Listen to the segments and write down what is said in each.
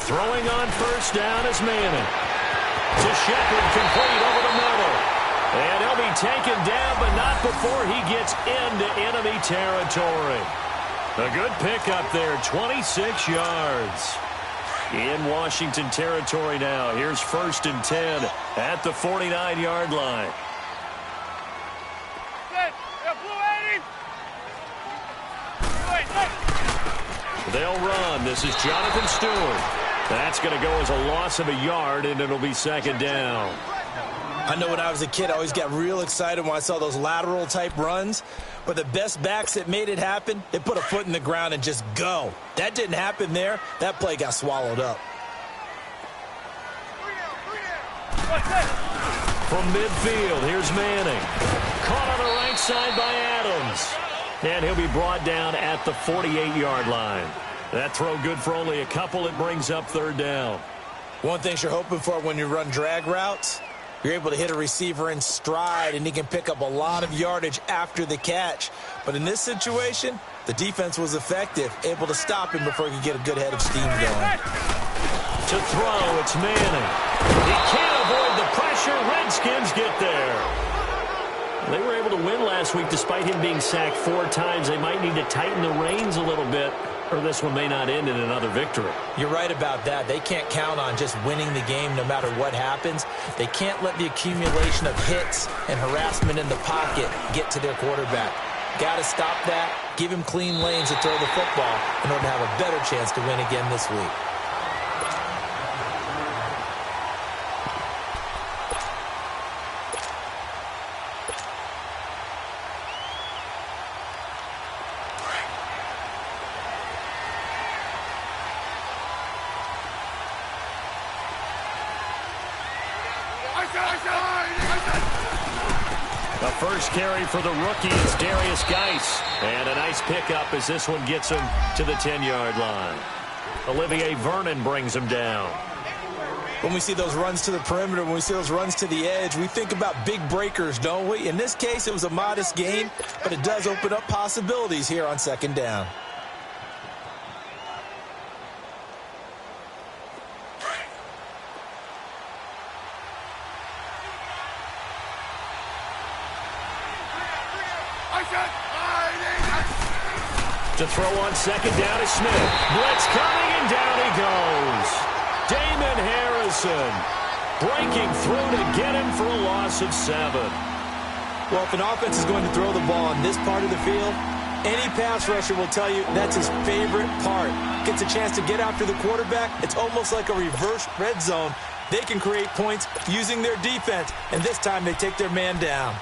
Throwing on first down is Manning. To Shepard, complete over the middle. And he'll be taken down, but not before he gets into enemy territory. A good pickup there, 26 yards. In Washington territory now. Here's 1st and 10 at the 49-yard line. They'll run. This is Jonathan Stewart. That's going to go as a loss of a yard, and it'll be 2nd down. I know when I was a kid, I always got real excited when I saw those lateral-type runs. But the best backs that made it happen, they put a foot in the ground and just go. That didn't happen there. That play got swallowed up. From midfield, here's Manning. Caught on the right side by Adams. And he'll be brought down at the 48-yard line. That throw good for only a couple. It brings up 3rd down. One thing you're hoping for when you run drag routes, you're able to hit a receiver in stride, and he can pick up a lot of yardage after the catch. But in this situation, the defense was effective, able to stop him before he could get a good head of steam going. To throw, it's Manning. He can't avoid the pressure. Redskins get there. They were able to win last week despite him being sacked 4 times. They might need to tighten the reins a little bit, or this one may not end in another victory. You're right about that. They can't count on just winning the game no matter what happens. They can't let the accumulation of hits and harassment in the pocket get to their quarterback. Got to stop that, give him clean lanes to throw the football in order to have a better chance to win again this week. The first carry for the rookie is Darius Geis. And a nice pickup as this one gets him to the 10-yard line. Olivier Vernon brings him down. When we see those runs to the perimeter, when we see those runs to the edge, we think about big breakers, don't we? In this case, it was a modest gain, but it does open up possibilities here on 2nd down. To throw on 2nd down is Smith. Blitz coming, and down he goes. Damon Harrison breaking through to get him for a loss of 7. Well, if an offense is going to throw the ball in this part of the field, any pass rusher will tell you that's his favorite part. Gets a chance to get after the quarterback. It's almost like a reverse red zone. They can create points using their defense, and this time they take their man down.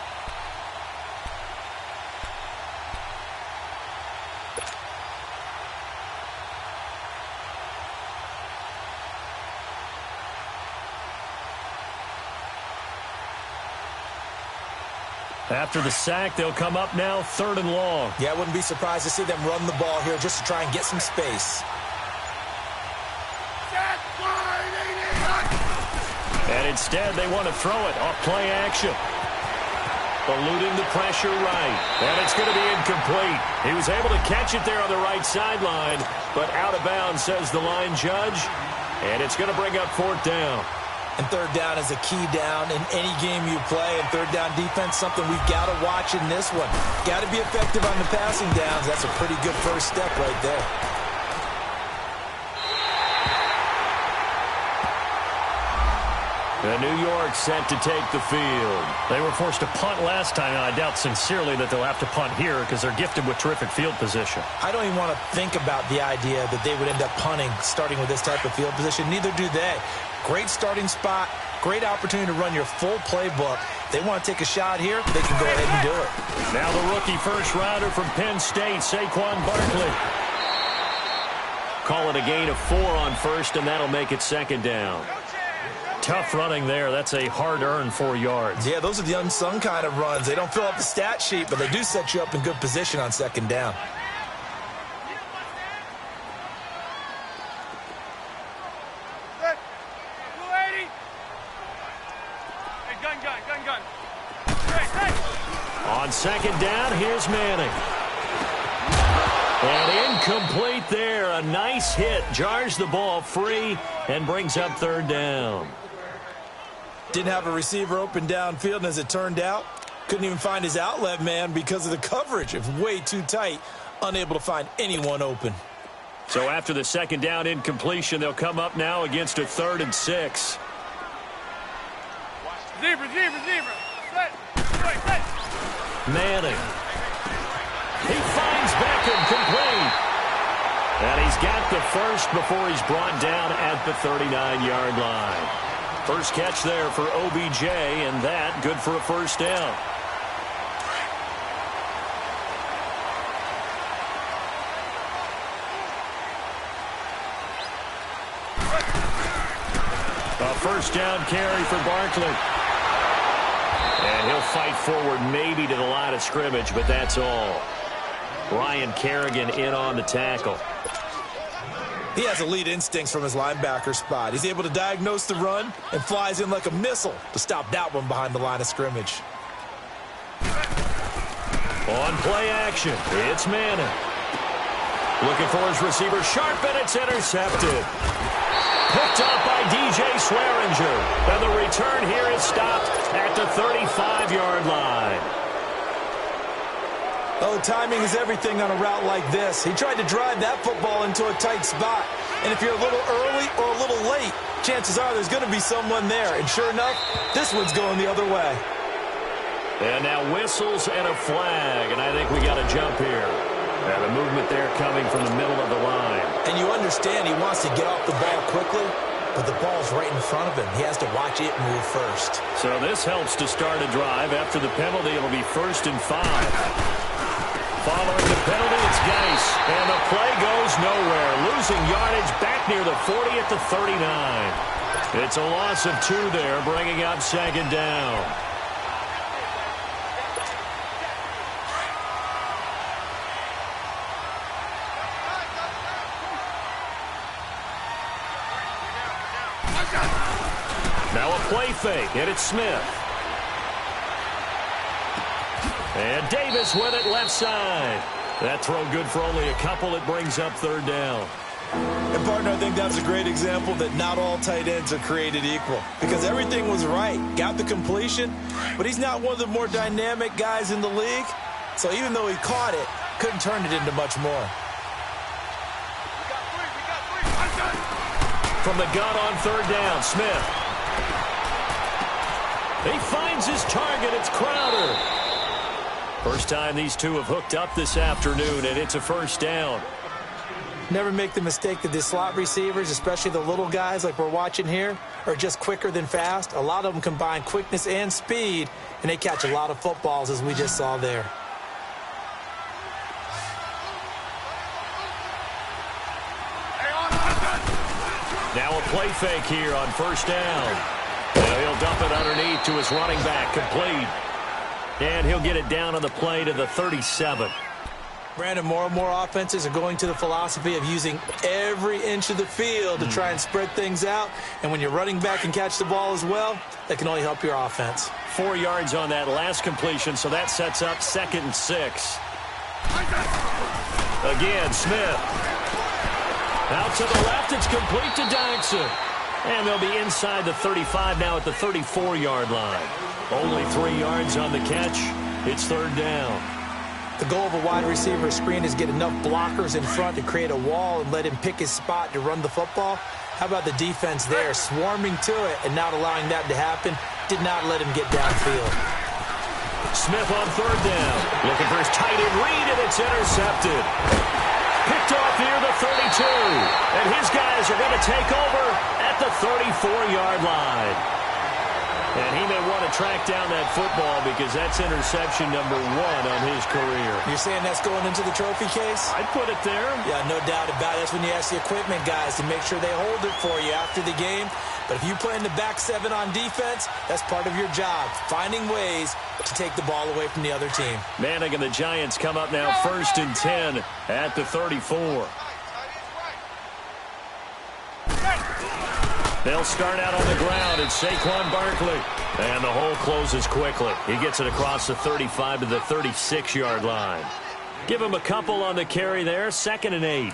After the sack, they'll come up now 3rd and long. Yeah, I wouldn't be surprised to see them run the ball here just to try and get some space. And instead, they want to throw it off play action. Eluding the pressure right. And it's going to be incomplete. He was able to catch it there on the right sideline, but out of bounds, says the line judge. And it's going to bring up 4th down. And 3rd down is a key down in any game you play. And 3rd down defense, something we've got to watch in this one. Got to be effective on the passing downs. That's a pretty good first step right there. And New York set to take the field. They were forced to punt last time, and I doubt sincerely that they'll have to punt here because they're gifted with terrific field position. I don't even want to think about the idea that they would end up punting starting with this type of field position. Neither do they. Great starting spot, great opportunity to run your full playbook. If they want to take a shot here, they can go ahead and do it. Now the rookie first-rounder from Penn State, Saquon Barkley. Call it a gain of 4 on first, and that'll make it 2nd down. Tough running there. That's a hard-earned 4 yards. Yeah, those are the unsung kind of runs. They don't fill up the stat sheet, but they do set you up in good position on 2nd down. On 2nd down, here's Manning. And Incomplete there. A nice hit. Jars the ball free and brings up third down. Didn't have a receiver open downfield, and as it turned out, couldn't even find his outlet man because of the coverage. It was way too tight, unable to find anyone open. So after the second down incompletion, they'll come up now against a 3rd and 6. Zebra. Manning. He finds Beckham complete. And he's got the first before he's brought down at the 39-yard line. First catch there for OBJ, and that good for a first down. A first down carry for Barkley. And he'll fight forward maybe to the line of scrimmage, but that's all. Ryan Kerrigan in on the tackle. He has elite instincts from his linebacker spot. He's able to diagnose the run and flies in like a missile to stop that one behind the line of scrimmage. On play action, it's Manning. Looking for his receiver, sharp, and it's intercepted. Picked up by DJ Swearinger. And the return here is stopped at the 35-yard line. Oh, timing is everything on a route like this. He tried to drive that football into a tight spot. And if you're a little early or a little late, chances are there's going to be someone there. And sure enough, this one's going the other way. And now whistles and a flag. And I think we got a jump here. And the movement there coming from the middle of the line. And you understand he wants to get off the ball quickly, but the ball's right in front of him. He has to watch it move first. So this helps to start a drive. After the penalty, it'll be 1st and 5. Following the penalty, it's Geis. And the play goes nowhere. Losing yardage back near the 40 at the 39. It's a loss of 2 there, bringing up 2nd down. Now a play fake, and it's Smith. And Davis with it left side. That throw good for only a couple. It brings up 3rd down. And, partner, I think that was a great example that not all tight ends are created equal. Because everything was right. Got the completion, but he's not one of the more dynamic guys in the league. So even though he caught it, couldn't turn it into much more. From the gun on 3rd down, Smith. He finds his target. It's Crowder. First time these two have hooked up this afternoon, and it's a first down. Never make the mistake that the slot receivers, especially the little guys like we're watching here, are just quicker than fast. A lot of them combine quickness and speed, and they catch a lot of footballs, as we just saw there. Now a play fake here on 1st down. And he'll dump it underneath to his running back, complete. And he'll get it down on the play to the 37. Brandon, more and more offenses are going to the philosophy of using every inch of the field to try and spread things out. And when your running back can catch the ball as well, that can only help your offense. 4 yards on that last completion, so that sets up 2nd and 6. Again, Smith. Out to the left, it's complete to Daxon. And they'll be inside the 35 now at the 34-yard line. Only 3 yards on the catch. It's 3rd down. The goal of a wide receiver screen is get enough blockers in front to create a wall and let him pick his spot to run the football. How about the defense there, swarming to it and not allowing that to happen? Did not let him get downfield. Smith on 3rd down. Looking for his tight end read, and it's intercepted. Picked off near the 32. And his guys are going to take over at the 34-yard line. And he may want to track down that football because that's interception number 1 on his career. You're saying that's going into the trophy case? I'd put it there. Yeah, no doubt about it. That's when you ask the equipment guys to make sure they hold it for you after the game. But if you play in the back 7 on defense, that's part of your job, finding ways to take the ball away from the other team. Manning and the Giants come up now 1st and 10 at the 34. They'll start out on the ground. It's Saquon Barkley. And the hole closes quickly. He gets it across the 35 to the 36-yard line. Give him a couple on the carry there. 2nd and 8.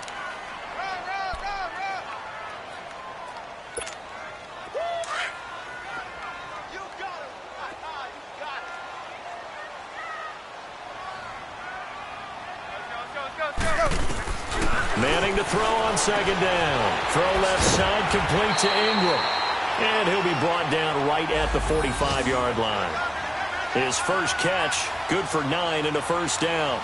Manning to throw on 2nd down. Throw left side, complete to Ingram. And he'll be brought down right at the 45-yard line. His first catch, good for 9 and a first down.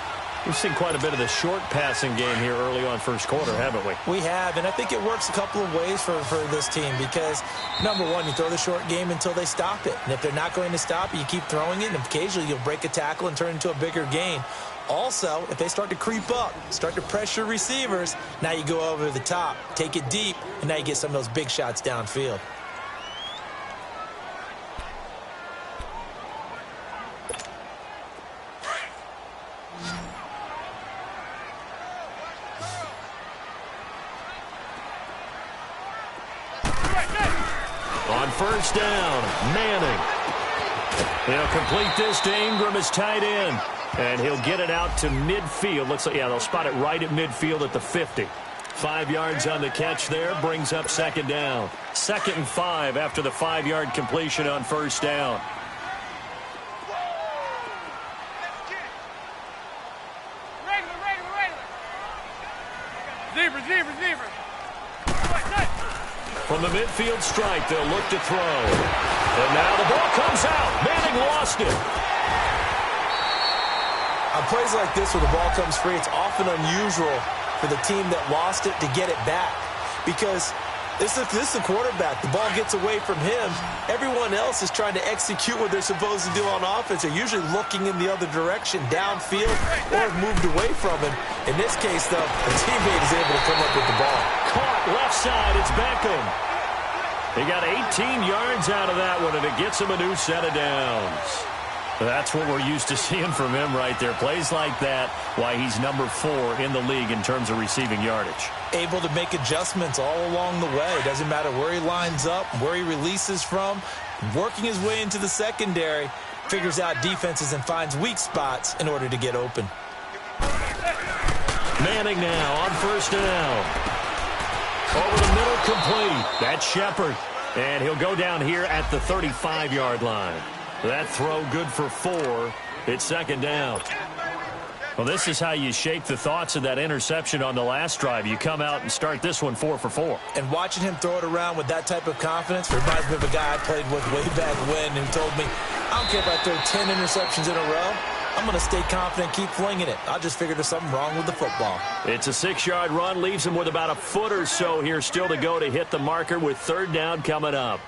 We've seen quite a bit of the short passing game here early on first quarter, haven't we? We have, and I think it works a couple of ways for this team because, number one, you throw the short game until they stop it. And if they're not going to stop it, you keep throwing it, and occasionally you'll break a tackle and turn it into a bigger gain. Also, if they start to creep up, start to pressure receivers, now you go over the top, take it deep, and now you get some of those big shots downfield. On first down, Manning. He'll complete this to Ingram as tight end. And he'll get it out to midfield. Looks like, yeah, they'll spot it right at midfield at the 50. 5 yards on the catch there, brings up 2nd down. 2nd and 5 after the 5-yard completion on first down. Zebra. From the midfield stripe, they'll look to throw. And now the ball comes out. Manning lost it. On plays like this where the ball comes free, it's often unusual for the team that lost it to get it back. Because this is the quarterback. The ball gets away from him. Everyone else is trying to execute what they're supposed to do on offense. They're usually looking in the other direction, downfield, or have moved away from him. In this case, though, a teammate is able to come up with the ball. Caught left side. It's Beckham. He got 18 yards out of that one, and it gets him a new set of downs. That's what we're used to seeing from him right there. Plays like that, why he's number 4 in the league in terms of receiving yardage. Able to make adjustments all along the way. Doesn't matter where he lines up, where he releases from. Working his way into the secondary, figures out defenses and finds weak spots in order to get open. Manning now on first down. Over the middle, complete. That's Shepard. And he'll go down here at the 35-yard line. That throw good for 4. It's 2nd down. Well, this is how you shake the thoughts of that interception on the last drive. You come out and start this one 4 for 4. And watching him throw it around with that type of confidence reminds me of a guy I played with way back when who told me, I don't care if I throw 10 interceptions in a row. I'm going to stay confident, keep flinging it. I just figured there's something wrong with the football. It's a 6-yard run, leaves him with about a foot or so here still to go to hit the marker with 3rd down coming up.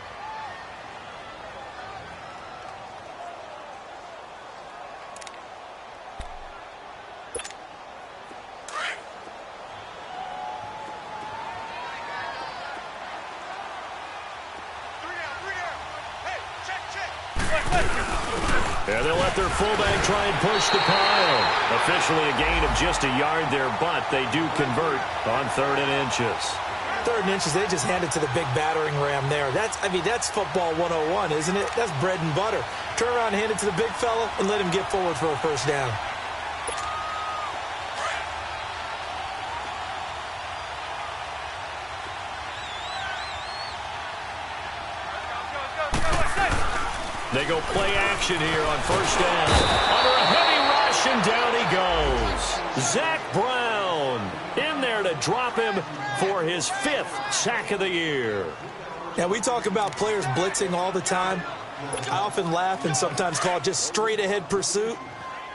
Yeah, they'll let their fullback try and push the pile. Officially a gain of just a yard there, but they do convert on 3rd and inches. 3rd and inches, they just hand it to the big battering ram there. That's football 101, isn't it? That's bread and butter. Turn around, hand it to the big fella, and let him get forward for a first down. They go play action here on first down. Under a heavy rush, and down he goes. Zach Brown in there to drop him for his 5th sack of the year. Now, we talk about players blitzing all the time. I often laugh and sometimes call it just straight-ahead pursuit.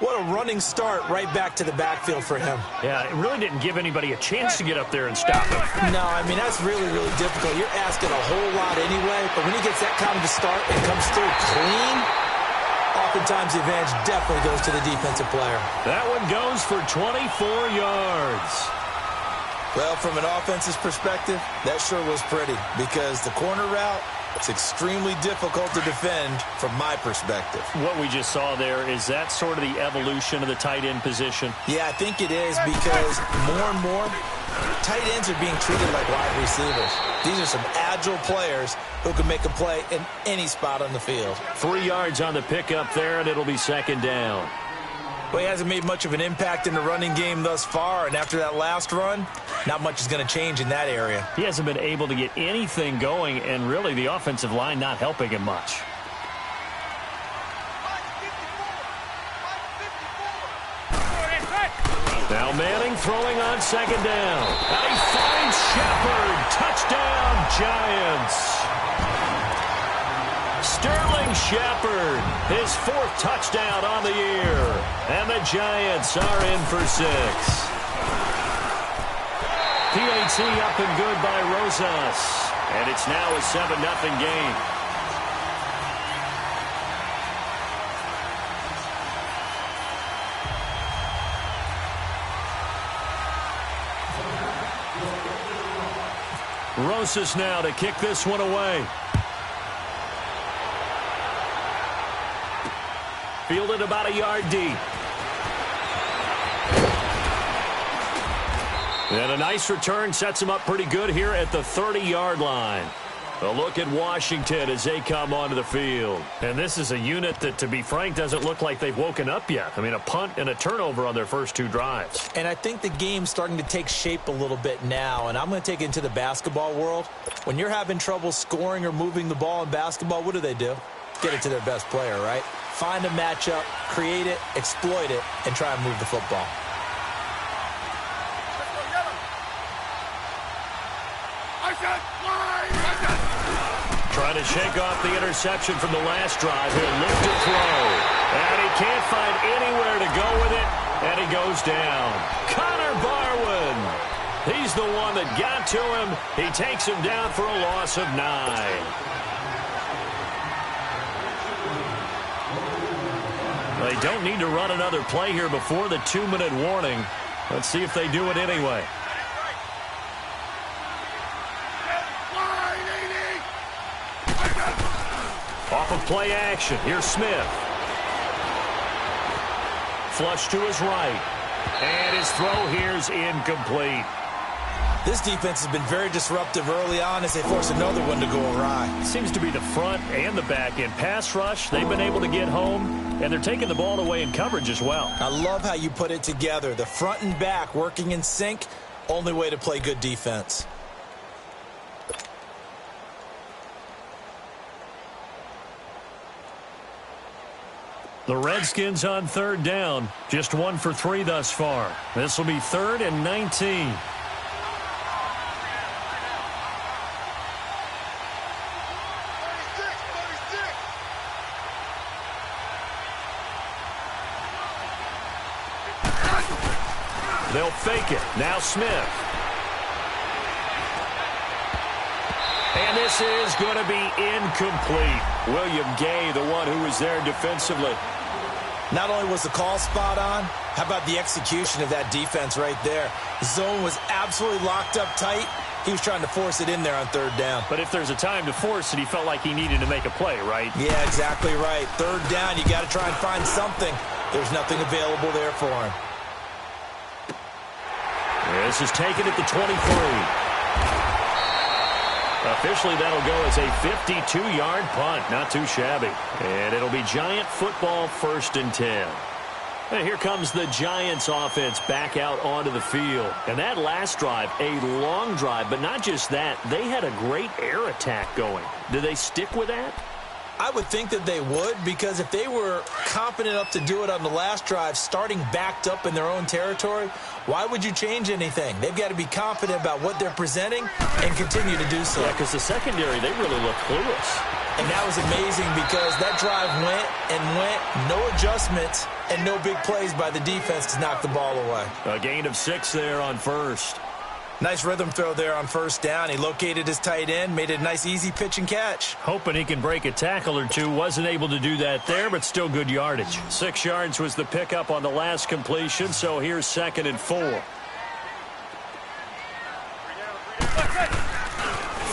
What a running start right back to the backfield for him. Yeah, it really didn't give anybody a chance to get up there and stop him. No, I mean, that's really, really difficult. You're asking a whole lot anyway, but when he gets that kind of a start and comes through clean, oftentimes the advantage definitely goes to the defensive player. That one goes for 24 yards. Well, from an offense's perspective, that sure was pretty because the corner route, it's extremely difficult to defend from my perspective. What we just saw there, is that sort of the evolution of the tight end position? Yeah, I think it is because more and more, tight ends are being treated like wide receivers. These are some agile players who can make a play in any spot on the field. 3 yards on the pickup there, and it'll be 2nd down. Well, he hasn't made much of an impact in the running game thus far, and after that last run, not much is going to change in that area. He hasn't been able to get anything going, and really the offensive line not helping him much. Now Manning throwing on second down. And he finds Shepard. Touchdown, Giants. Sterling Shepard, his 4th touchdown on the year. And the Giants are in for 6. PAT up and good by Rosas. And it's now a 7-0 game. Rosas now to kick this one away. Fielded about a yard deep. And a nice return sets him up pretty good here at the 30-yard line. A look at Washington as they come onto the field. And this is a unit that, to be frank, doesn't look like they've woken up yet. I mean, a punt and a turnover on their first 2 drives. And I think the game's starting to take shape a little bit now, and I'm going to take it into the basketball world. When you're having trouble scoring or moving the ball in basketball, what do? Get it to their best player, right? Find a matchup, create it, exploit it, and try and move the football. Trying to shake off the interception from the last drive. He'll lift to throw. And he can't find anywhere to go with it. And he goes down. Connor Barwin. He's the one that got to him. He takes him down for a loss of 9. They don't need to run another play here before the 2-minute warning. Let's see if they do it anyway. Off of play action. Here's Smith. Flush to his right. And his throw here's incomplete. This defense has been very disruptive early on as they force another one to go awry. Seems to be the front and the back end. Pass rush, they've been able to get home, and they're taking the ball away in coverage as well. I love how you put it together. The front and back working in sync, only way to play good defense. The Redskins on 3rd down. Just 1 for 3 thus far. This will be 3rd and 19. They'll fake it. Now Smith. And this is going to be incomplete. William Gay, the one who was there defensively. Not only was the call spot on, how about the execution of that defense right there? The zone was absolutely locked up tight. He was trying to force it in there on 3rd down. But if there's a time to force it, he felt like he needed to make a play, right? Yeah, exactly right. 3rd down, you got to try and find something. There's nothing available there for him. This is taken at the 23. Officially, that'll go as a 52-yard punt. Not too shabby. And it'll be Giant football 1st and 10. And here comes the Giants offense back out onto the field. And that last drive, a long drive, but not just that. They had a great air attack going. Do they stick with that? I would think that they would, because if they were confident enough to do it on the last drive, starting backed up in their own territory, why would you change anything? They've got to be confident about what they're presenting and continue to do so. Yeah, because the secondary, they really look clueless. And that was amazing because that drive went and went, no adjustments, and no big plays by the defense to knock the ball away. A gain of 6 there on 1st. Nice rhythm throw there on 1st down. He located his tight end, made it a nice easy pitch and catch. Hoping he can break a tackle or two. Wasn't able to do that there, but still good yardage. 6 yards was the pickup on the last completion, so here's 2nd and 4.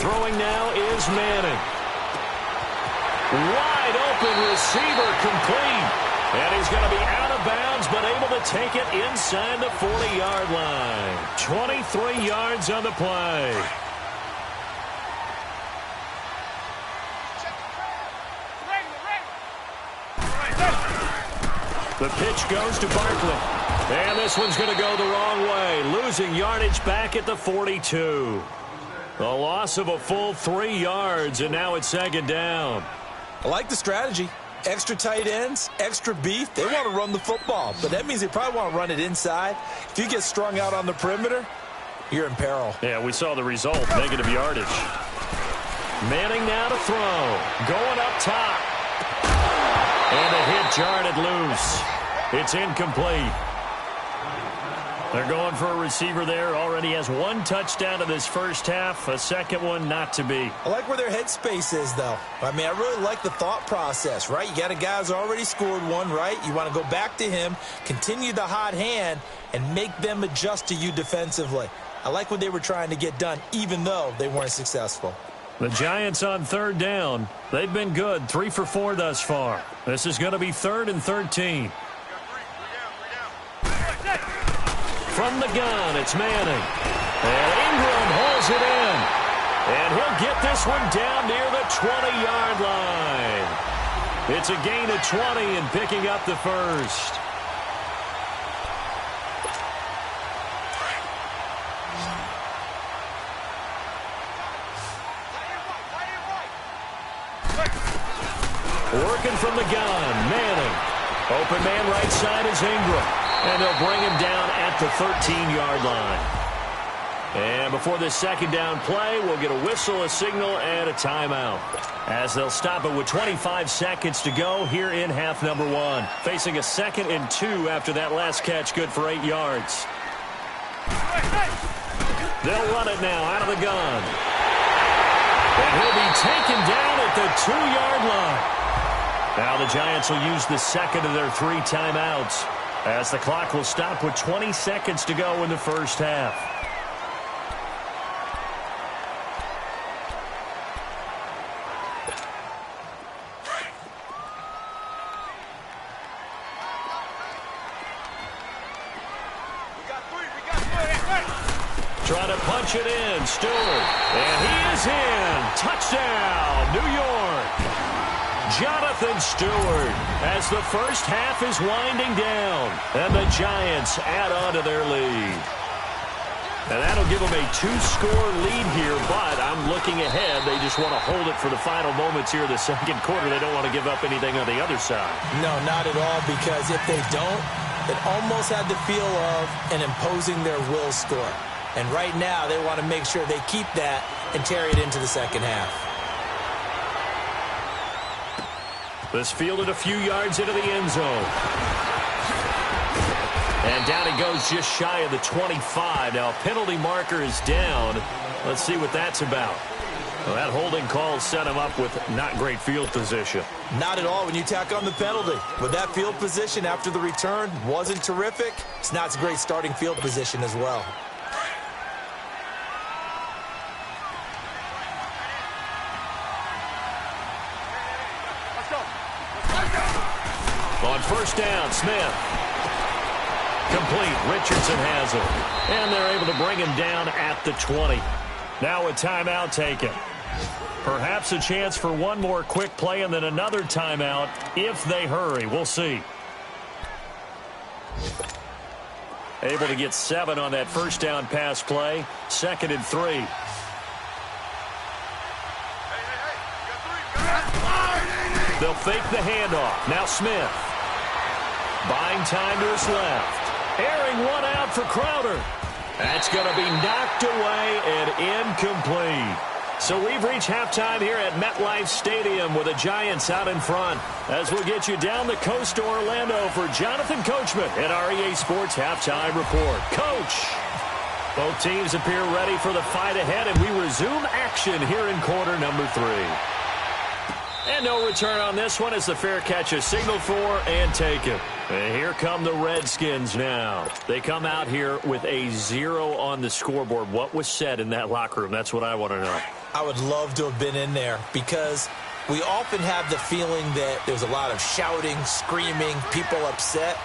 Throwing now is Manning. Wide open receiver complete. And he's going to be out of bounds, but able to take it inside the 40-yard line. 23 yards on the play. The pitch goes to Barkley. And this one's going to go the wrong way. Losing yardage back at the 42. A loss of a full 3 yards, and now it's second down. I like the strategy. Extra tight ends, extra beef. They want to run the football, but that means they probably want to run it inside. If you get strung out on the perimeter, you're in peril. Yeah, we saw the result, negative yardage. Manning now to throw. Going up top. And a hit jarred it loose. It's incomplete. They're going for a receiver there. Already has 1 touchdown in this first half. A second one not to be. I like where their headspace is, though. I mean, I really like the thought process, right? You got a guy who's already scored 1, right? You want to go back to him, continue the hot hand, and make them adjust to you defensively. I like what they were trying to get done, even though they weren't successful. The Giants on third down. They've been good, 3 for 4 thus far. This is going to be 3rd and 13. From the gun, it's Manning. And Ingram holds it in. And he'll get this one down near the 20-yard line. It's a gain of 20 and picking up the first. Working from the gun, Manning. Open man right side is Ingram. And they'll bring him down at the 13-yard line. And before this second down play, we'll get a whistle, a signal, and a timeout. As they'll stop it with 25 seconds to go here in half number 1. Facing a 2nd and 2 after that last catch, good for 8 yards. They'll run it now out of the gun. And he'll be taken down at the 2-yard line. Now the Giants will use the second of their 3 timeouts, as the clock will stop with 20 seconds to go in the first half. Trying to punch it in, Stewart. And he is in. Touchdown, New York. Jonathan Stewart, as the first half is winding down, and the Giants add on to their lead. And that'll give them a 2-score lead here, but I'm looking ahead. They just want to hold it for the final moments here of the second quarter. They don't want to give up anything on the other side. No, not at all, because if they don't, it almost had the feel of an imposing their will score. And right now, they want to make sure they keep that and carry it into the second half. This fielded a few yards into the end zone. And down he goes just shy of the 25. Now, penalty marker is down. Let's see what that's about. Well, that holding call set him up with not great field position. Not at all when you tack on the penalty. With that field position after the return wasn't terrific, it's not a great starting field position as well. On first down, Smith. Complete. Richardson has it. And they're able to bring him down at the 20. Now a timeout taken. Perhaps a chance for one more quick play and then another timeout if they hurry. We'll see. Able to get 7 on that first down pass play. 2nd and 3. They'll fake the handoff. Now Smith. Buying time to his left. Airing one out for Crowder. That's going to be knocked away and incomplete. So we've reached halftime here at MetLife Stadium with the Giants out in front. As we'll get you down the coast to Orlando for Jonathan Coachman at REA Sports Halftime Report. Coach, both teams appear ready for the fight ahead, and we resume action here in quarter number 3. And no return on this one as the fair catch is signaled for and taken. And here come the Redskins now. They come out here with a 0 on the scoreboard. What was said in that locker room? That's what I want to know. I would love to have been in there because we often have the feeling that there's a lot of shouting, screaming, people upset.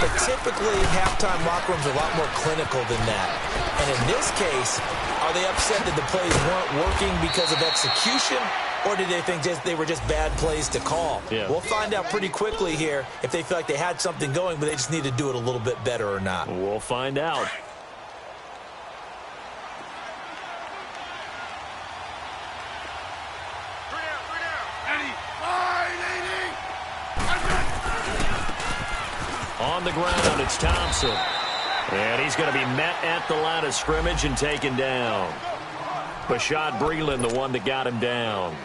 But typically, halftime locker rooms are a lot more clinical than that. And in this case, are they upset that the plays weren't working because of execution? Or did they think they were just bad plays to call? Yeah. We'll find out pretty quickly here if they feel like they had something going, but they just need to do it a little bit better or not. We'll find out. On the ground, it's Thompson. And he's going to be met at the line of scrimmage and taken down. Bashaud Breeland, the one that got him down.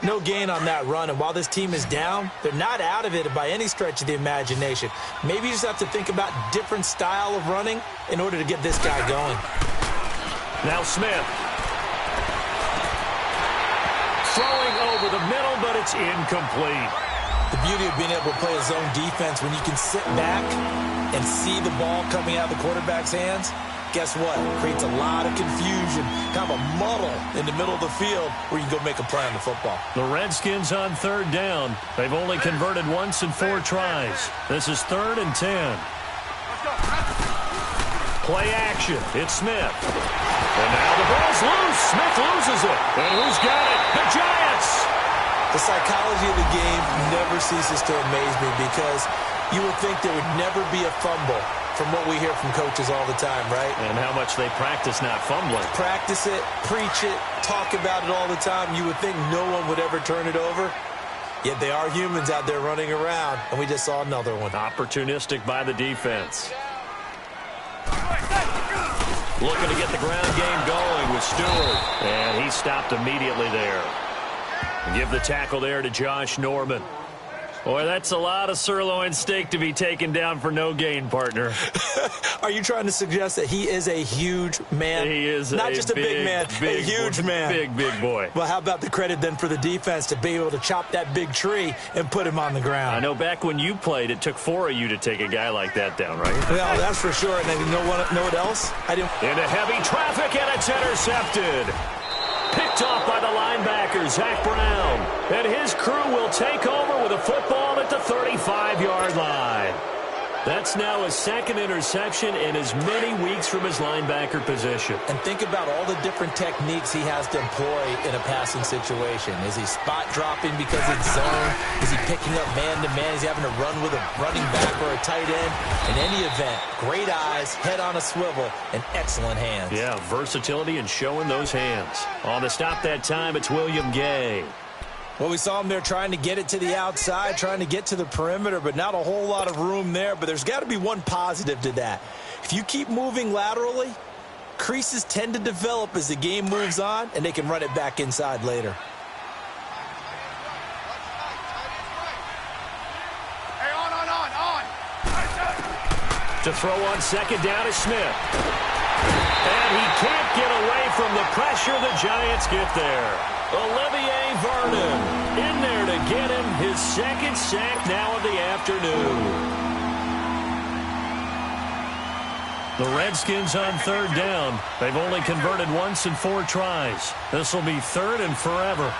No gain on that run, and while this team is down, they're not out of it by any stretch of the imagination. Maybe you just have to think about different style of running in order to get this guy going. Now Smith. Throwing over the middle, but it's incomplete. The beauty of being able to play a zone defense when you can sit back and see the ball coming out of the quarterback's hands, guess what? Creates a lot of confusion, kind of a muddle in the middle of the field where you can go make a play on the football. The Redskins on third down. They've only converted once in 4 tries. This is 3rd and 10. Play action. It's Smith. And now the ball's loose. Smith loses it. And who's got it? The Giants. The psychology of the game never ceases to amaze me because you would think there would never be a fumble from what we hear from coaches all the time, right? And how much they practice not fumbling. Practice it, preach it, talk about it all the time. You would think no one would ever turn it over. Yet they are humans out there running around, and we just saw another one. Opportunistic by the defense. Looking to get the ground game going with Stewart. And he stopped immediately there. Give the tackle there to Josh Norman. Boy, that's a lot of sirloin steak to be taken down for no gain, partner. Are you trying to suggest that he is a huge man? He is not just a big man, a huge man. Big boy. Well, how about the credit then for the defense to be able to chop that big tree and put him on the ground? I know back when you played, it took 4 of you to take a guy like that down, right? Well, that's for sure. And then you know what else? Into heavy traffic, and it's intercepted. Picked off by the linebacker, Zach Brown. And his crew will take over with a football at the 35-yard line. That's now his 2nd interception in as many weeks from his linebacker position. And think about all the different techniques he has to employ in a passing situation. Is he spot dropping because it's zone? Is he picking up man-to-man? Is he having to run with a running back or a tight end? In any event, great eyes, head on a swivel, and excellent hands. Yeah, versatility and showing those hands. On the stop that time, it's William Gay. Well, we saw him there trying to get it to the outside, trying to get to the perimeter, but not a whole lot of room there. But there's got to be one positive to that. If you keep moving laterally, creases tend to develop as the game moves on, and they can run it back inside later. Hey, on. To throw on 2nd down is Smith. And he can't get away from the pressure. The Giants get there. Olivier Vernon in there to get him his 2nd sack now of the afternoon. The Redskins on 3rd down. They've only converted once in 4 tries. This will be 3rd and forever.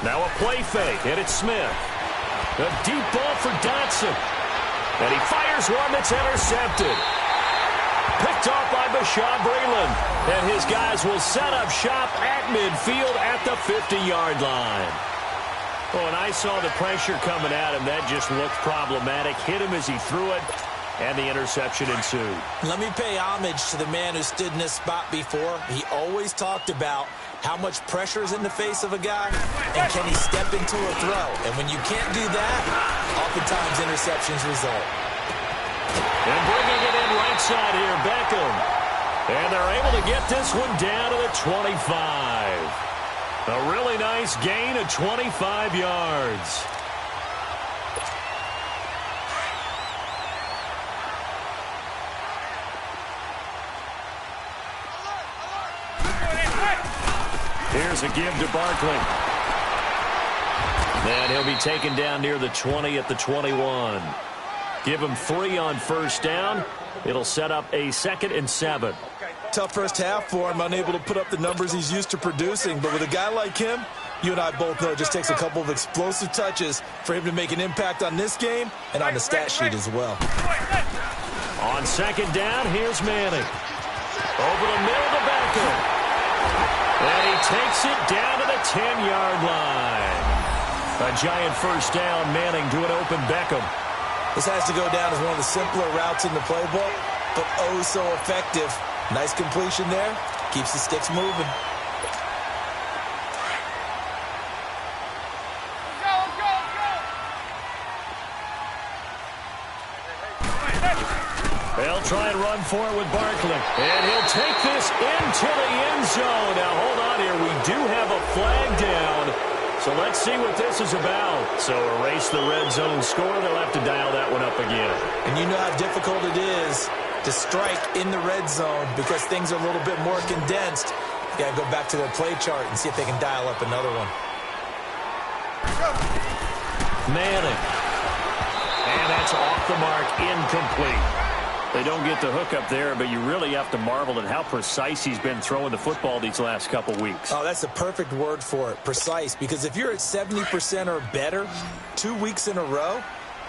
Now a play fake, and it's Smith. A deep ball for Dotson. And he fires one that's intercepted. Picked off by Bashaud Breeland. And his guys will set up shop at midfield at the 50-yard line. Oh, and I saw the pressure coming at him. That just looked problematic. Hit him as he threw it, and the interception ensued. Let me pay homage to the man who stood in this spot before. He always talked about how much pressure is in the face of a guy, and can he step into a throw. And when you can't do that, oftentimes interceptions result. And bringing it in right side here, Beckham. And they're able to get this one down to the 25. A really nice gain of 25 yards. Here's a give to Barkley. And he'll be taken down near the 20 at the 21. Give him 3 on 1st down. It'll set up a 2nd and 7. Tough first half for him, unable to put up the numbers he's used to producing. But with a guy like him, you and I both know it just takes a couple of explosive touches for him to make an impact on this game and on the stat sheet as well. On 2nd down, here's Manning. Over the middle to Beckham. And he takes it down to the 10-yard line. A giant first down, Manning to an open Beckham. This has to go down as one of the simpler routes in the playbook, but oh so effective. Nice completion there. Keeps the sticks moving. They'll try and run for it with Barkley. And he'll take this into the end zone. Now, hold on here. We do have a flag down. So let's see what this is about. So erase the red zone score. They'll have to dial that one up again. And you know how difficult it is to strike in the red zone because things are a little bit more condensed. You got to go back to their play chart and see if they can dial up another one. Manning. And that's off the mark, incomplete. They don't get the hook up there, but you really have to marvel at how precise he's been throwing the football these last couple weeks. Oh, that's the perfect word for it, precise, because if you're at 70% or better 2 weeks in a row,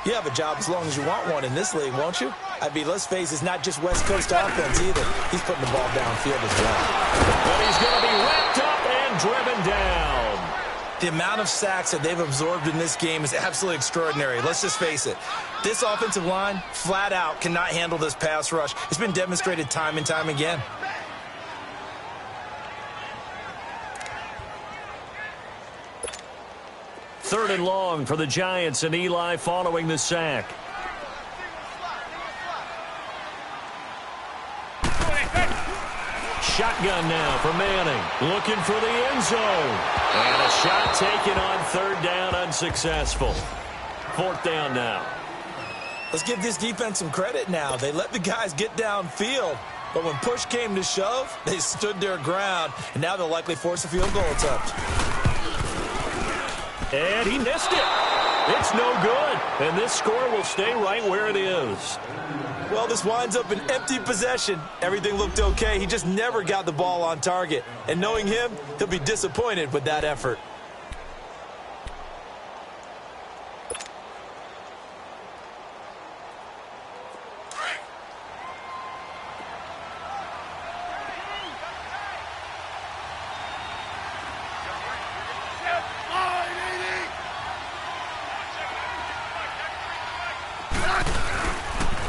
you have a job as long as you want one in this league, won't you? I mean, let's face it, it's not just West Coast offense either. He's putting the ball downfield as well. But he's going to be wrapped up and driven down. The amount of sacks that they've absorbed in this game is absolutely extraordinary. Let's just face it. This offensive line, flat out, cannot handle this pass rush. It's been demonstrated time and time again. Third and long for the Giants, and Eli following the sack. Shotgun now for Manning, looking for the end zone. And a shot taken on third down, unsuccessful. Fourth down now. Let's give this defense some credit now. They let the guys get downfield, but when push came to shove, they stood their ground, and now they'll likely force a field goal attempt. And he missed it. It's no good, and this score will stay right where it is. Well, this winds up an empty possession. Everything looked okay. He just never got the ball on target. And knowing him, he'll be disappointed with that effort.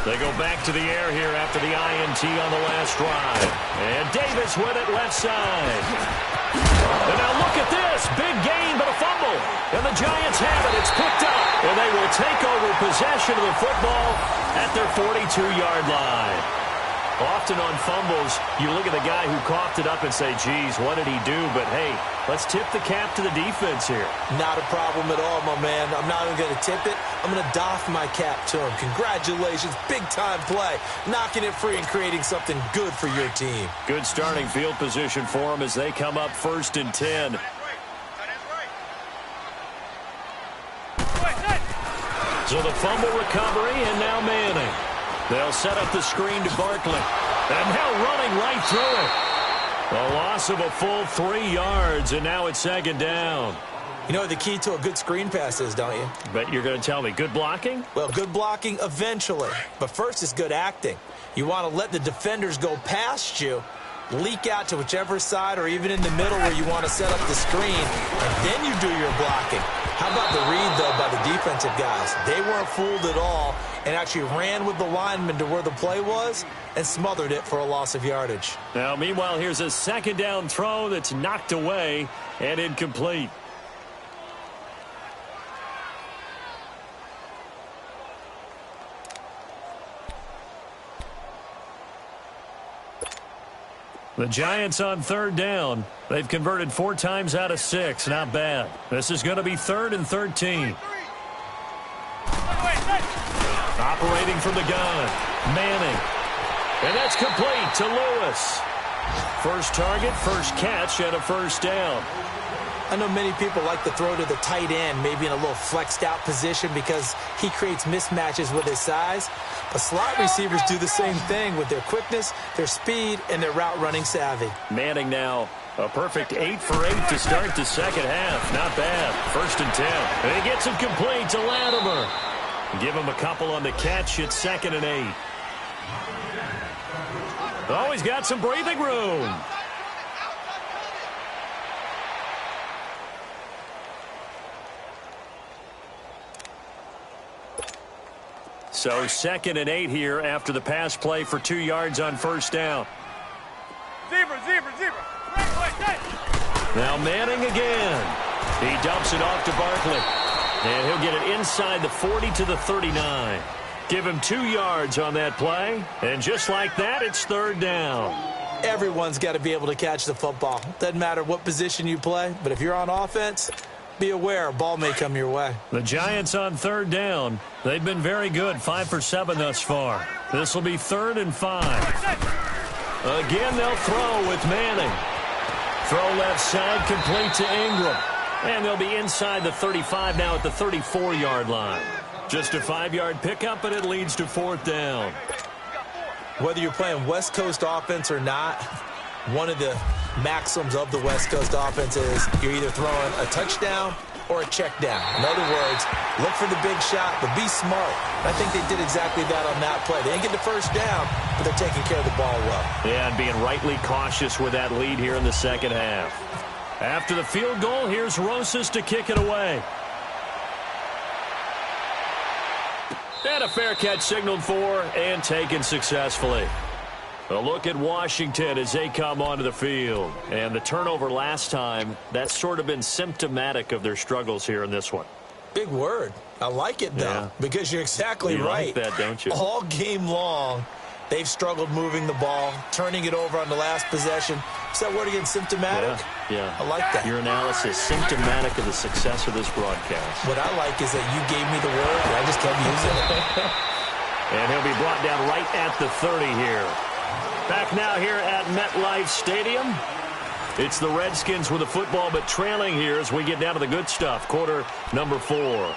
They go back to the air here after the INT on the last drive. And Davis with it left side. And now look at this. Big gain, but a fumble. And the Giants have it. It's picked up. And they will take over possession of the football at their 42-yard line. Often on fumbles, you look at the guy who coughed it up and say, geez, what did he do? But, hey, let's tip the cap to the defense here. Not a problem at all, my man. I'm not even going to tip it. I'm going to doff my cap to him. Congratulations. Big-time play. Knocking it free and creating something good for your team. Good starting field position for them as they come up 1st and 10. So the fumble recovery, and now Manning. They'll set up the screen to Barkley. And now running right through it. A loss of a full 3 yards, and now it's 2nd down. You know what the key to a good screen pass is, don't you? Bet you're going to tell me. Good blocking? Well, good blocking eventually. But first is good acting. You want to let the defenders go past you, leak out to whichever side or even in the middle where you want to set up the screen, and then you do your blocking. How about the read, though, by the defensive guys? They weren't fooled at all and actually ran with the lineman to where the play was and smothered it for a loss of yardage. Now, meanwhile, here's a 2nd down throw that's knocked away and incomplete. The Giants on 3rd down. They've converted 4 times out of 6. Not bad. This is going to be 3rd and 13. Operating from the gun. Manning. And that's complete to Lewis. First target, first catch, and a first down. I know many people like to throw to the tight end, maybe in a little flexed out position because he creates mismatches with his size. But slot receivers do the same thing with their quickness, their speed, and their route running savvy. Manning now a perfect 8 for 8 to start the second half. Not bad. 1st and 10. And he gets it complete to Latimer. Give him a couple on the catch. It's 2nd and 8. Oh, he's got some breathing room. So 2nd and 8 here after the pass play for 2 yards on first down. Zebra. Now Manning again. He dumps it off to Barkley. And he'll get it inside the 40 to the 39. Give him 2 yards on that play. And just like that, it's 3rd down. Everyone's got to be able to catch the football. Doesn't matter what position you play, but if you're on offense, be aware a ball may come your way. The Giants on 3rd down. They've been very good, 5 for 7 thus far. This will be 3rd and 5. Again, they'll throw with Manning. Throw left side, complete to Ingram. And they'll be inside the 35 now at the 34-yard line. Just a 5-yard pickup, and it leads to 4th down. Whether you're playing West Coast offense or not, one of the maxims of the West Coast offense is you're either throwing a touchdown or a check down. In other words, look for the big shot, but be smart. I think they did exactly that on that play. They didn't get the first down, but they're taking care of the ball well. Yeah, and being rightly cautious with that lead here in the second half. After the field goal, here's Rosas to kick it away. And a fair catch signaled for and taken successfully. A look at Washington as they come onto the field. And the turnover last time, that's sort of been symptomatic of their struggles here in this one. Big word. I like it, though, because you're exactly right. You like that, don't you? All game long, they've struggled moving the ball, turning it over on the last possession. Is that word again, symptomatic? Yeah. I like that. Your analysis, symptomatic of the success of this broadcast. What I like is that you gave me the word, and I just kept using it. And he'll be brought down right at the 30 here. Back now here at MetLife Stadium. It's the Redskins with the football, but trailing here as we get down to the good stuff. Quarter number 4.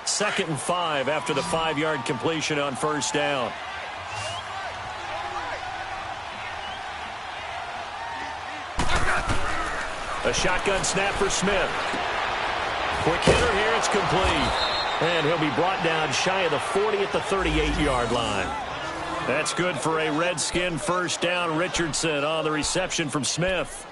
Second and 5 after the 5-yard completion on first down. A shotgun snap for Smith. Quick hitter here, it's complete. And he'll be brought down shy of the 40 at the 38-yard line. That's good for a Redskin first down. Richardson on the reception from Smith.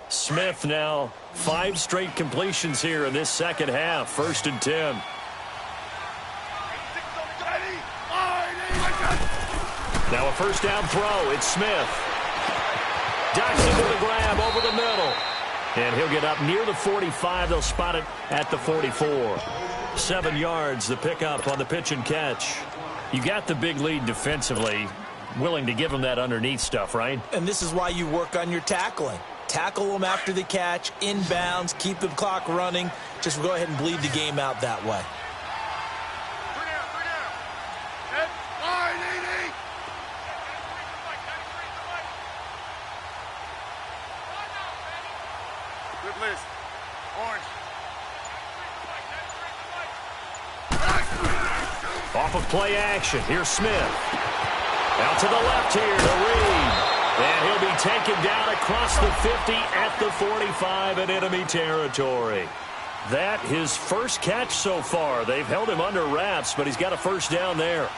Smith now 5 straight completions here in this second half. 1st and 10. Now a first down throw. It's Smith. Ducks into the grab over the middle. And he'll get up near the 45. They'll spot it at the 44. 7 yards, the pickup on the pitch and catch. You got the big lead defensively. Willing to give them that underneath stuff, right? And this is why you work on your tackling. Tackle them after the catch, inbounds, keep the clock running. Just go ahead and bleed the game out that way. Good list. Orange. Off of play action. Here's Smith. Out to the left here to Reed. And he'll be taken down across the 50 at the 45 in enemy territory. That his first catch so far. They've held him under wraps, but he's got a first down there.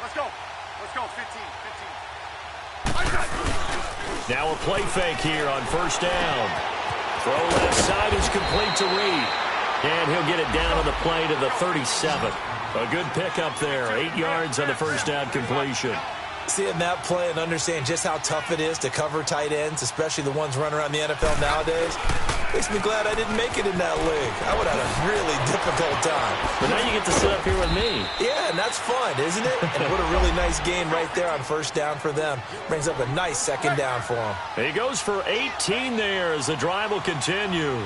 Let's go. Let's go. 15. Now a play fake here on first down. Throw left side is complete to Reed. And he'll get it down on the play to the 37. A good pickup there. 8 yards on the first down completion. Seeing that play and understand just how tough it is to cover tight ends, especially the ones running around the NFL nowadays, makes me glad I didn't make it in that league. I would have had a really difficult time. But now you get to sit up here with me. Yeah, and that's fun, isn't it? And what a really nice gain right there on first down for them. Brings up a nice second down for them. He goes for 18 there as the drive will continue.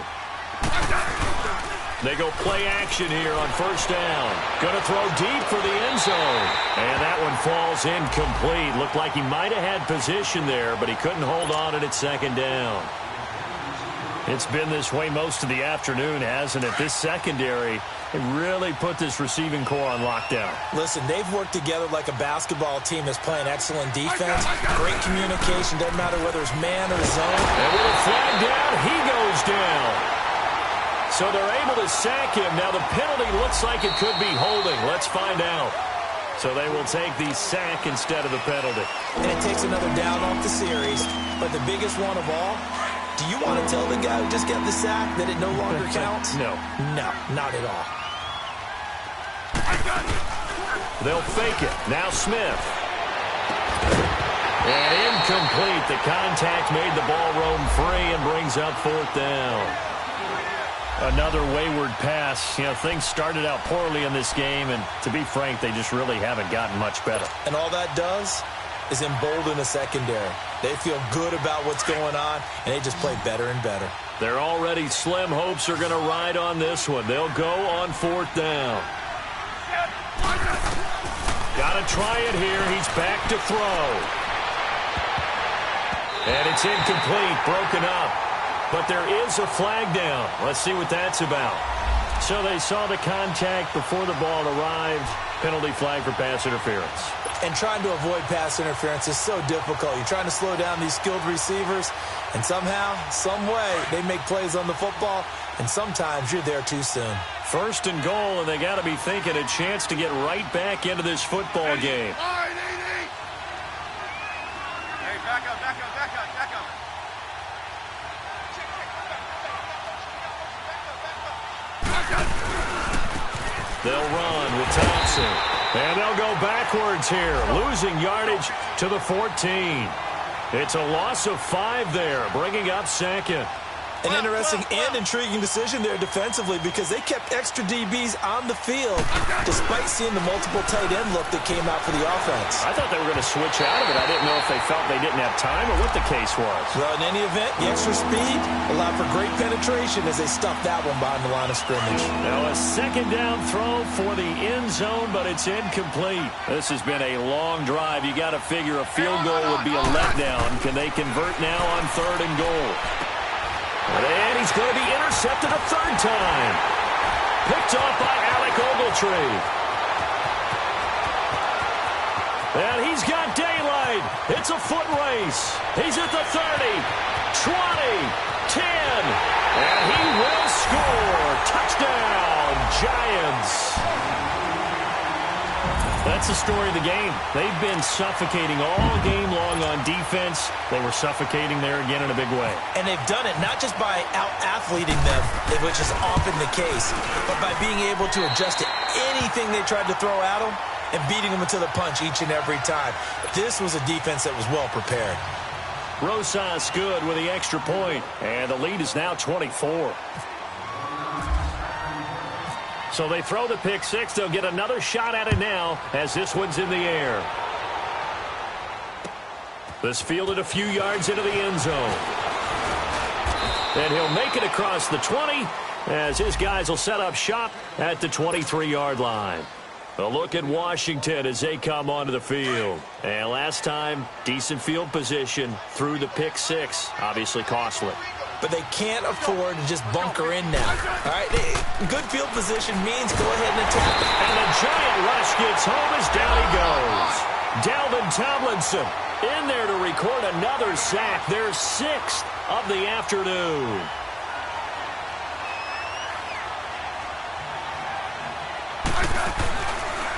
They go play action here on first down. Going to throw deep for the end zone. And that one falls incomplete. Looked like he might have had position there, but he couldn't hold on at second down. It's been this way most of the afternoon, hasn't it? This secondary really put this receiving core on lockdown. Listen, they've worked together like a basketball team that's playing excellent defense. Great communication. Doesn't matter whether it's man or zone. And with a flag down, he goes down. So they're able to sack him. Now the penalty looks like it could be holding. Let's find out. So they will take the sack instead of the penalty. And it takes another down off the series. But the biggest one of all, do you want to tell the guy who just got the sack that it no longer counts? No. No, not at all. They'll fake it. Now Smith. And incomplete. The contact made the ball roam free and brings up fourth down. Another wayward pass. You know, things started out poorly in this game, and to be frank, they just really haven't gotten much better. And all that does is embolden the secondary. They feel good about what's going on, and they just play better and better. Their already slim hopes are going to ride on this one. They'll go on fourth down. Got to try it here. He's back to throw. And it's incomplete, broken up. But there is a flag down. Let's see what that's about. So they saw the contact before the ball arrived. Penalty flag for pass interference. And trying to avoid pass interference is so difficult. You're trying to slow down these skilled receivers, and somehow, some way, they make plays on the football, and sometimes you're there too soon. First and goal, and they got to be thinking a chance to get right back into this football game. Hey, back up. They'll run with Thompson. And they'll go backwards here, losing yardage to the 14. It's a loss of 5 there, bringing up second. An interesting and intriguing decision there defensively because they kept extra DBs on the field despite seeing the multiple tight end look that came out for the offense. I thought they were going to switch out of it. I didn't know if they felt they didn't have time or what the case was. Well, in any event, the extra speed allowed for great penetration as they stuffed that one behind the line of scrimmage. Now a second down throw for the end zone, but it's incomplete. This has been a long drive. You got to figure a field goal would be a letdown. Can they convert now on third and goal? And he's going to be intercepted a third time. Picked off by Alec Ogletree. And he's got daylight. It's a foot race. He's at the 30, 20, 10. And he will score. Touchdown, Giants. That's the story of the game. They've been suffocating all game long on defense. They were suffocating there again in a big way. And they've done it not just by out-athleting them, which is often the case, but by being able to adjust to anything they tried to throw at them and beating them to the punch each and every time. This was a defense that was well prepared. Rosas good with the extra point, and the lead is now 24. So they throw the pick six. They'll get another shot at it now as this one's in the air. This fielded a few yards into the end zone. And he'll make it across the 20 as his guys will set up shop at the 23-yard line. A look at Washington as they come onto the field. And last time, decent field position through the pick six. Obviously costly. But they can't afford to just bunker in now. All right, good field position means go ahead and attack. And the giant rush gets home as down he goes. Dalvin Tomlinson in there to record another sack. Their 6th of the afternoon.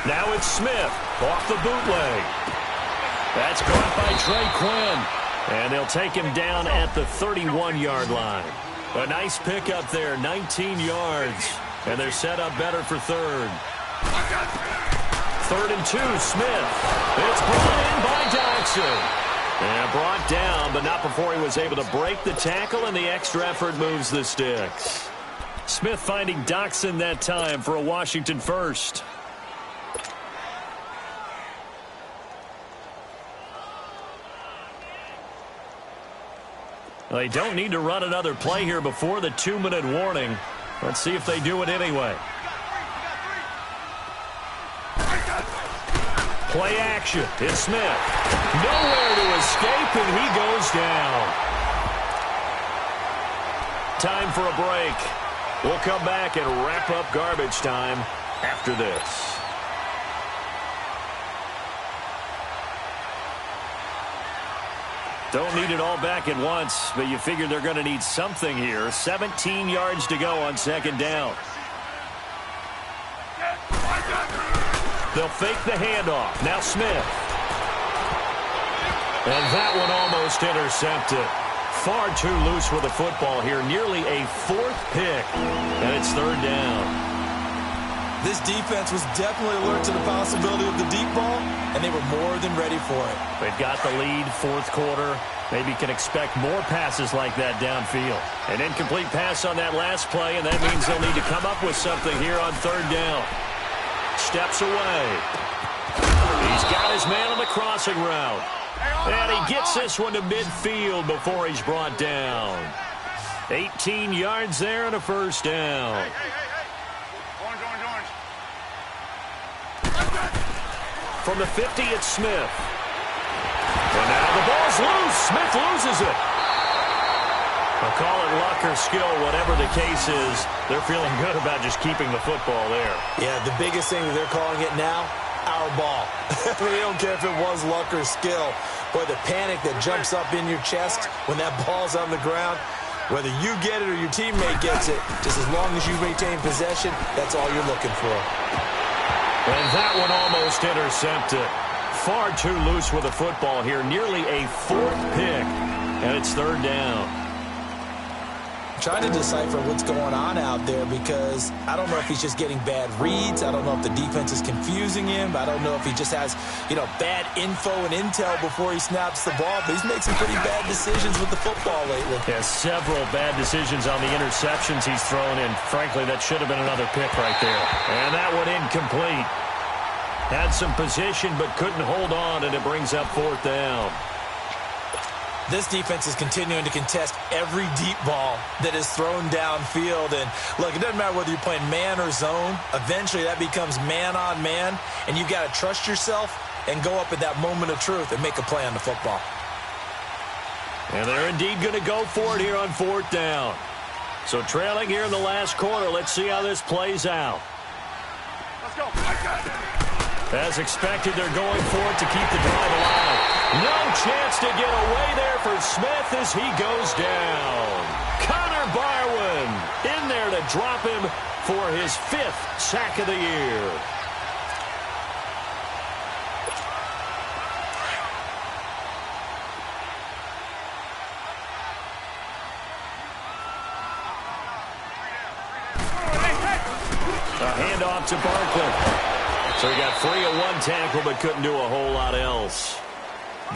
Now it's Smith off the bootleg. That's caught by Trey Quinn. And they'll take him down at the 31-yard line. A nice pickup there, 19 yards. And they're set up better for third. 3rd and 2, Smith. It's brought in by Dodson. And brought down, but not before he was able to break the tackle, and the extra effort moves the sticks. Smith finding Dodson that time for a Washington first. They don't need to run another play here before the 2-minute warning. Let's see if they do it anyway. Play action. It's Smith. Nowhere to escape, and he goes down. Time for a break. We'll come back and wrap up garbage time after this. Don't need it all back at once, but you figure they're going to need something here. 17 yards to go on second down. They'll fake the handoff. Now Smith. And that one almost intercepted. Far too loose with the football here. Nearly a fourth pick. And it's third down. This defense was definitely alert to the possibility of the deep ball, and they were more than ready for it. They've got the lead, fourth quarter. Maybe can expect more passes like that downfield. An incomplete pass on that last play, and that means they'll need to come up with something here on third down. Steps away. He's got his man on the crossing route. And he gets this one to midfield before he's brought down. 18 yards there and a first down. From the 50, it's Smith. And now the ball's loose. Smith loses it. I'll call it luck or skill, whatever the case is. They're feeling good about just keeping the football there. Yeah, the biggest thing that they're calling it now, our ball. They don't care if it was luck or skill. Boy, the panic that jumps up in your chest when that ball's on the ground, whether you get it or your teammate gets it, just as long as you maintain possession, that's all you're looking for. And that one almost intercepted. Far too loose with the football here. Nearly a fourth pick. And it's third down. I'm trying to decipher what's going on out there because I don't know if he's just getting bad reads. I don't know if the defense is confusing him. I don't know if he just has, bad info and intel before he snaps the ball. But he's made some pretty bad decisions with the football lately. Yeah, several bad decisions on the interceptions he's thrown in. Frankly, that should have been another pick right there. And that one incomplete. Had some position but couldn't hold on, and it brings up fourth down. This defense is continuing to contest every deep ball that is thrown downfield. And, look, it doesn't matter whether you're playing man or zone. Eventually, that becomes man-on-man, and you've got to trust yourself and go up at that moment of truth and make a play on the football. And they're indeed going to go for it here on fourth down. So trailing here in the last quarter, let's see how this plays out. Let's go. As expected, they're going for it to keep the drive alive. No chance to get away there for Smith as he goes down. Connor Barwin in there to drop him for his 5th sack of the year. A handoff to Barkley. So he got free of one tackle but couldn't do a whole lot else.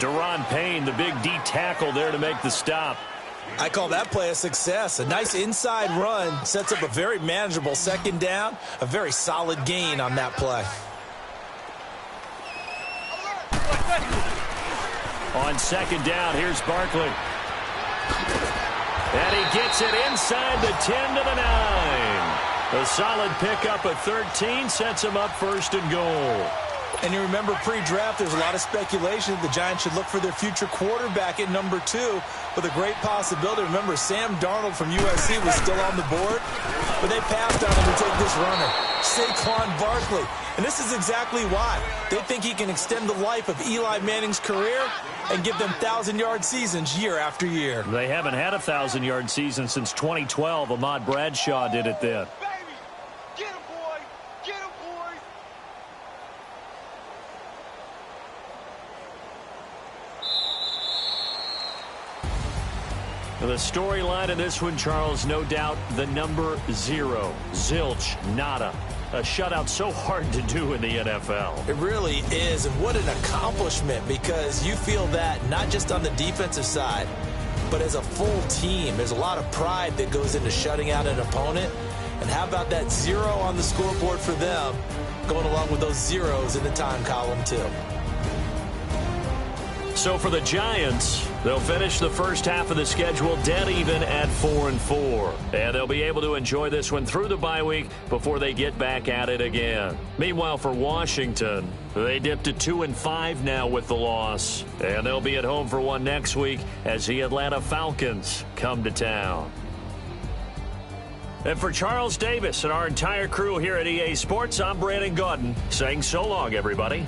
Deron Payne, the big D tackle there to make the stop. I call that play a success. A nice inside run sets up a very manageable second down. A very solid gain on that play. On second down, here's Barkley. And he gets it inside the 10 to the 9. A solid pickup at 13 sets him up first and goal. And you remember pre-draft, there's a lot of speculation that the Giants should look for their future quarterback at number 2 with a great possibility. Remember, Sam Darnold from USC was still on the board, but they passed on him to take this runner, Saquon Barkley. And this is exactly why. They think he can extend the life of Eli Manning's career and give them 1,000-yard seasons year after year. They haven't had a 1,000-yard season since 2012. Ahmad Bradshaw did it then. The storyline in this one, Charles, no doubt the number 0. Zilch, nada. A shutout so hard to do in the NFL. It really is, and what an accomplishment, because you feel that not just on the defensive side, but as a full team. There's a lot of pride that goes into shutting out an opponent. And how about that 0 on the scoreboard for them, going along with those zeros in the time column, too. So for the Giants, they'll finish the first half of the schedule dead even at 4-4. And they'll be able to enjoy this one through the bye week before they get back at it again. Meanwhile, for Washington, they dipped to 2-5 now with the loss. And they'll be at home for one next week as the Atlanta Falcons come to town. And for Charles Davis and our entire crew here at EA Sports, I'm Brandon Gaudin saying so long, everybody.